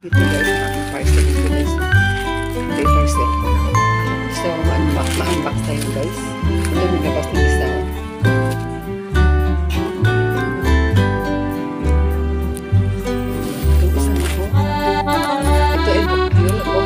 Ito guys, ang aking parcel dito guys. Ito yung parcel ko. So, ma-unbox tayo guys. Ito yung labas ng isa. Ito isa na po. Ito ay yun po.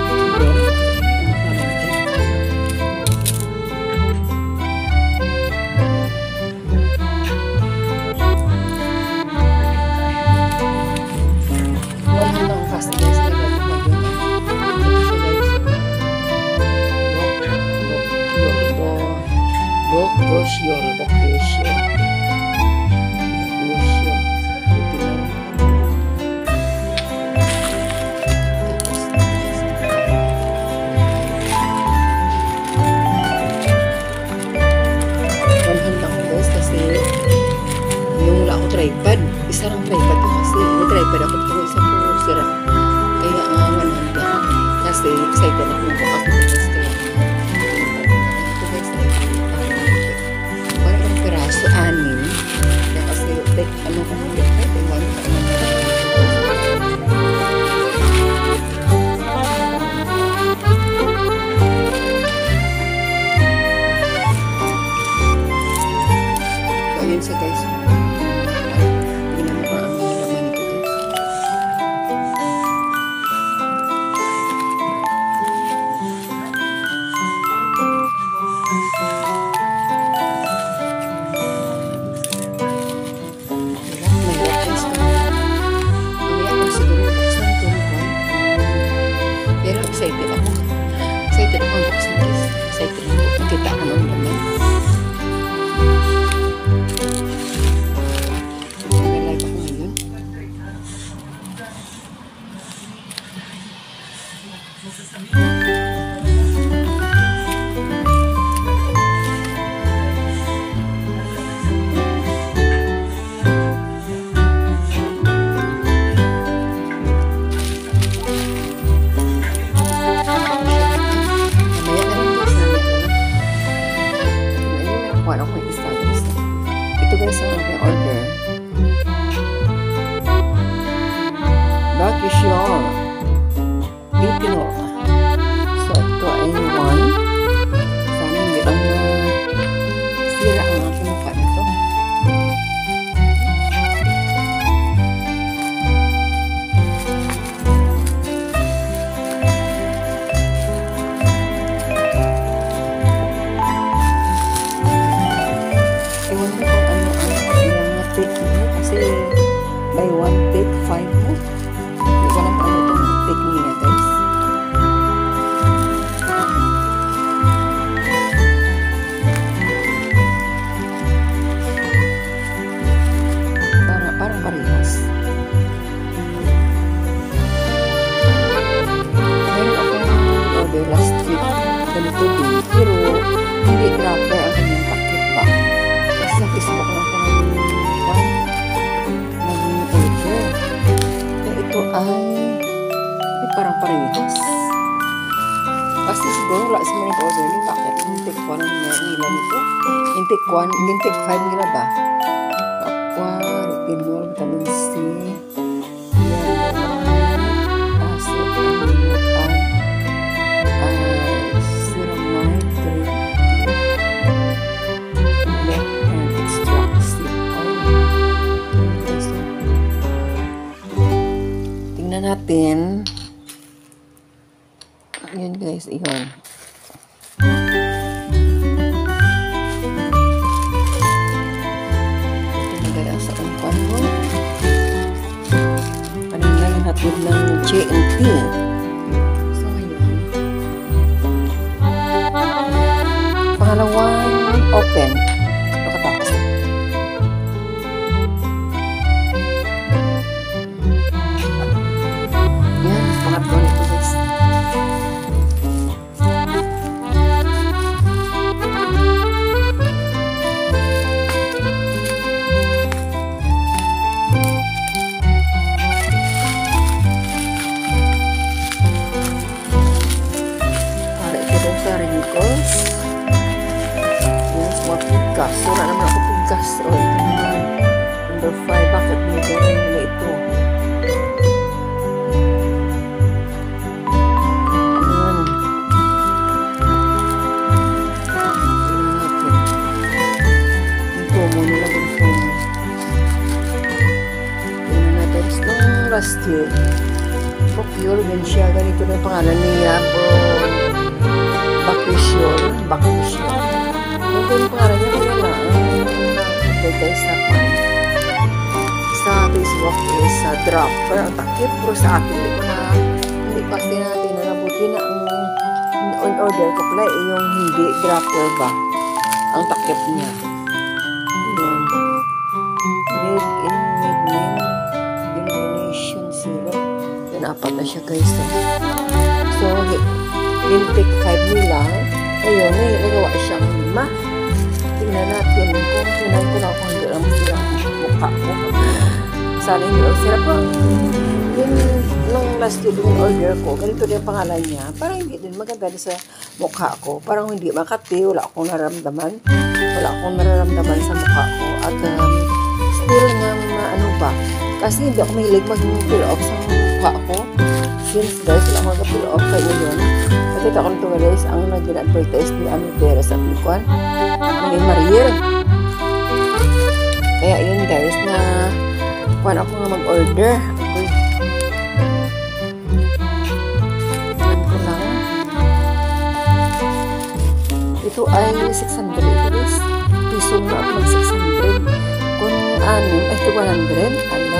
Tripod. Isa lang tripod ko kasi may tripod ako pero isa po sira. Kaya 100. Kasi excited ako ng pagkakakulis kaya ito guys parang piraso 6 kaya kasi like ano kung ayun sa guys. Excited ako. Excited ako unboxing guys. Excited ako. Makita ako ng naman. Nag-live ako ngayon. Ito guys ang aking order. Bakisyon Bitino. So ito ay 1. Sana hindi ang sira ang aking mukha nito. Ewan ko kung ano ang take niya kasi by 1 take 5 mo. Hindi ko alam ano itong take niya guys. Parang parehas. Meron akong order last week ganito din pero hindi proper ang kanyang packet ba. Sa Facebook lang ko nag-order. Ito ay parang parehas. Basta siguro wala sa mga order ni bakit intake 1 nila nito. Intake 1, intake 5 nila ba? Aqua, retinol, vitamin C, acid, aminoan, ceramide, tingnan natin. Yun guys, iyon. Ito nagala sa umpan mo. Kanina yung hatid ng JNT. So ngayon, pangalawang open. Nakatapos. Yan, pangatlo nito guys. Para ito daw sa Renicos. Yes, what Procure din siya. Ganito na yung pangalan niya. Bakwisyon. Ganito yung pangalan niya. Kaya na. Guys na pa. Sa Facebook is dropper. Ang takip. Pero sa akin, hindi kasi natin na nabuti na ang order ko pala yung hindi dropper ba. Ang takip niya. Yun. Made in Midland Denomination Syrup. Yan, apat na siya guys. So, intake 5 nila. Ayun, nagawa siyang 5. Tingnan natin kung tingnan ko lang kung hindi lang sila mukha ko. Sana hindi lang sila pa. Nung last year yung order ko, ganito din ang pangalan niya. Parang hindi din maganda sa mukha ko. Parang hindi makati, wala akong nararamdaman. Wala akong nararamdaman sa mukha ko. At still nga ano ba, kasi hindi ako mahilig mag-fill off sa mukha ko. Since guys, wala akong mag-fill off kayo yun. Nakita ko nito guys, ang nag-advertise ni Ami Perez at Nikon. Ni Mariel. Kaya yun guys, na kuhan ako nga mag-order. Ito ay 600 guys. Piso na ako mag 600. Kung anim, ito 100. Ano?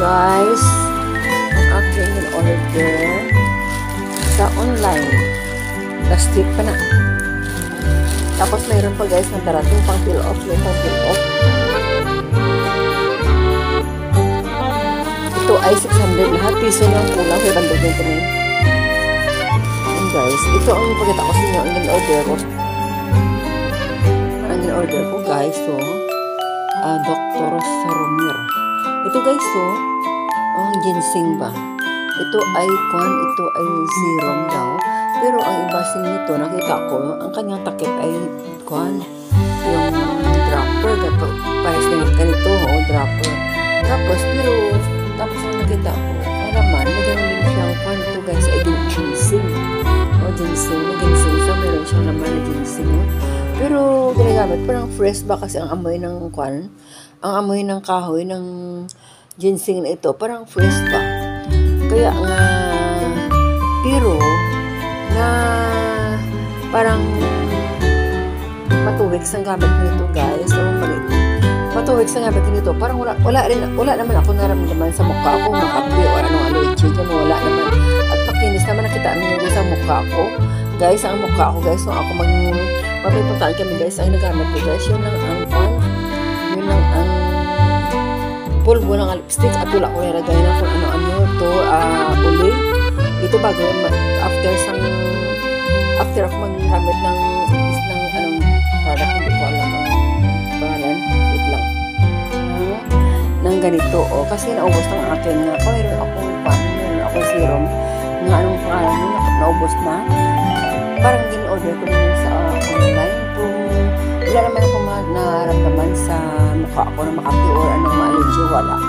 Guys, ang aking in-order sa online last week pa na. Tapos mayroon pa guys na darating pang fill off. Ito ay 600 lahat. Piso lang kulang. 529. And guys, ito ang pagkita ko sa inyo ang in-order ko. Ang in-order ko guys, so Dr. Saromir. Ito guys, so ang ginseng ba? Ito ay serum daw. Pero ang iba nito, nakita ko, ang kanyang takip ay yung dropper. Pares ganito, dropper. Tapos ang nakita ko, alaman, magaling din siyang ito guys, ay ginseng. Ginseng. So, meron siyang naman na ginseng. Pero, ginagamit, parang fresh ba kasi ang amoy ng ang amoy ng kahoy ng ginseng na ito, parang fresh pa. Kaya nga, pero, na parang matuwid sa gamit nito guys. So, matuwid sa gamit nito. Parang wala naman ako naramdaman sa mukha ko, makapli o anong allergy dyan. Wala naman. At makinis naman nakita nyo sa mukha ko. Guys, ang mukha ko guys, kung ako mapipuntaan kami guys, ang nagamit ko guys, yun lang ang pulbo ng lipstick at wala ko nilagay na kung ano-ano ito, uli. Ito bago, after ako mag-gamit ng anong product, hindi ko alam ang pangalan, wait lang. Nang ganito, kasi naubos ng akin nga, mayroon akong serum, nga anong pangalan nyo, naubos na. Parang gin-order ko din sa online, kung wala naman ako naramdaman sa mukha ko na makati or anong ma-allergy, wala.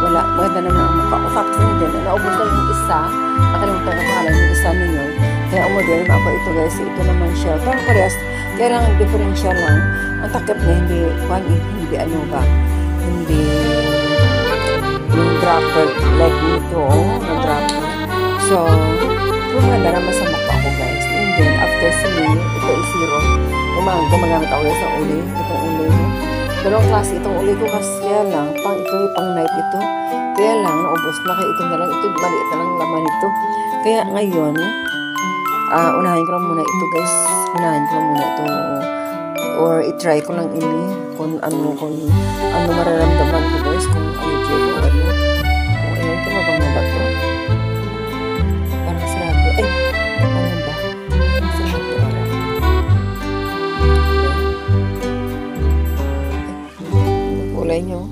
Maganda naman ang mukha ko. Tapos din, naubos na yung isa, nakalimutan na pangalan yung isa ninyo. Kaya umorder naman ako ito guys, ito naman siya. Parang parehas, kaya lang diferensya lang. Ang takip na hindi yung dropper, like nito, na dropper. So, maganda naman sa mukha ko guys. And then, after sinin, ito ay serum. Gumagamit ako guys ng uli. Itong uli mo. Dalawang klase itong uli ko kasi kaya lang, pang night ito. Kaya lang, naubos na kayo ito na lang. Ito, maliit na lang laman ito. Kaya ngayon, unahin ko lang muna ito guys. Or i-try ko lang ini kung ano mararamdaman ko guys. Kung allergy ko ano. Kung ayun, tumabang na ba ito? Parang sarado. Ay! Ano ba? Sarado parang. Kulay nyo.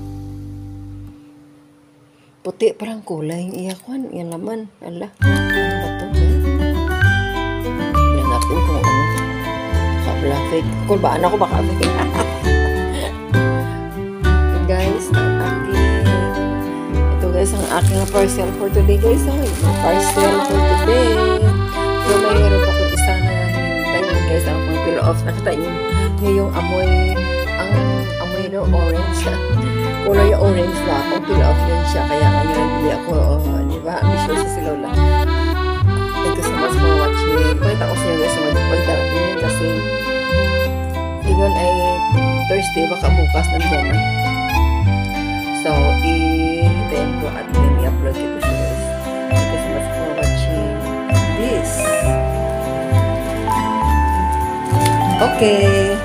Puti parang kulay. Iyakuan. Iyan laman. Ala. Ano ba ito? yun kung ano. Baka fake. Kulbaan ako baka fake. Guys, ito guys, ang aking parcel for today guys. Parcel for today. So, mayroon pa kung isa na hinintay yun guys. Ang pang peel off. Nakita yung amoy, ang amoy na orange. Kulay orange na. Pang peel off yun siya. Kaya ngayon, hindi ako, diba? Ambitious si Lola. Thank you so much for watching. Pakita ko sa inyo guys, magpagdala ko yun kasi yun ay Thursday, baka bukas nandiyan na. So, i-hintayin ko at then i-upload ko siya guys. Thank you so much for watching this. Okay.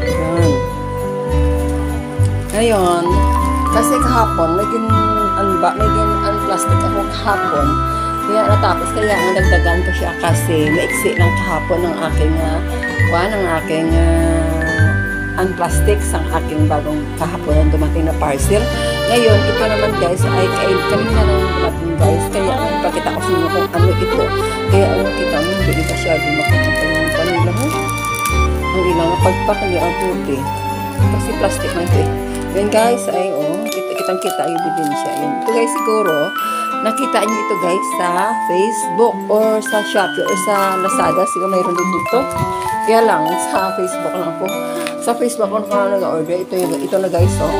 Ayan. Ngayon, kasi kahapon, may plastic ako kahapon. Kaya natapos, kaya ang nagdagan ko siya kasi maiksi lang kahapon ng aking unplastic sang aking bagong kahapon ang dumating na parcel. Ngayon, ito naman guys ay kanina lang dumating guys. Kaya ang ipakita ko sa inyo kung ano ito. Kaya ang kita mo, hindi pa siya dumating ang panila mo. Ang ilang pagpak, hindi ang puti. Kasi plastic lang ito eh. Yan guys ay kitang-kita yung ebidensya. Yan. Ito guys siguro, nakita niyo ito guys sa Facebook or sa Shopee or sa Lazada. Siguro mayroon din dito. Kaya lang, sa Facebook lang po. Sa Facebook kung ano nag-order, ito na guys. So, 1,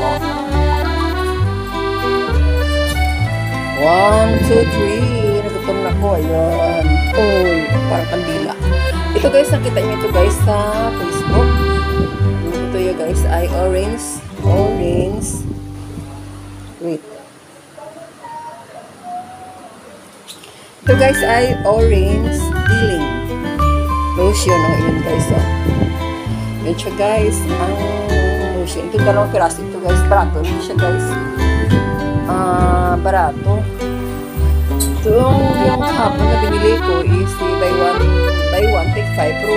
2, 3. Nagutom na ko. Ayan. Oh, parang kandila. Ito guys, nakita niyo ito guys sa Facebook. Ito yung guys ay orange. Wait. Ito guys ay orange healing lotion. Yun guys. Yun siya guys. Ang lotion. Ito dalawang piraso. Ito guys. Barato. Ito siya guys. Barato. Ito yung hapon na binili ko is buy one take 5 pero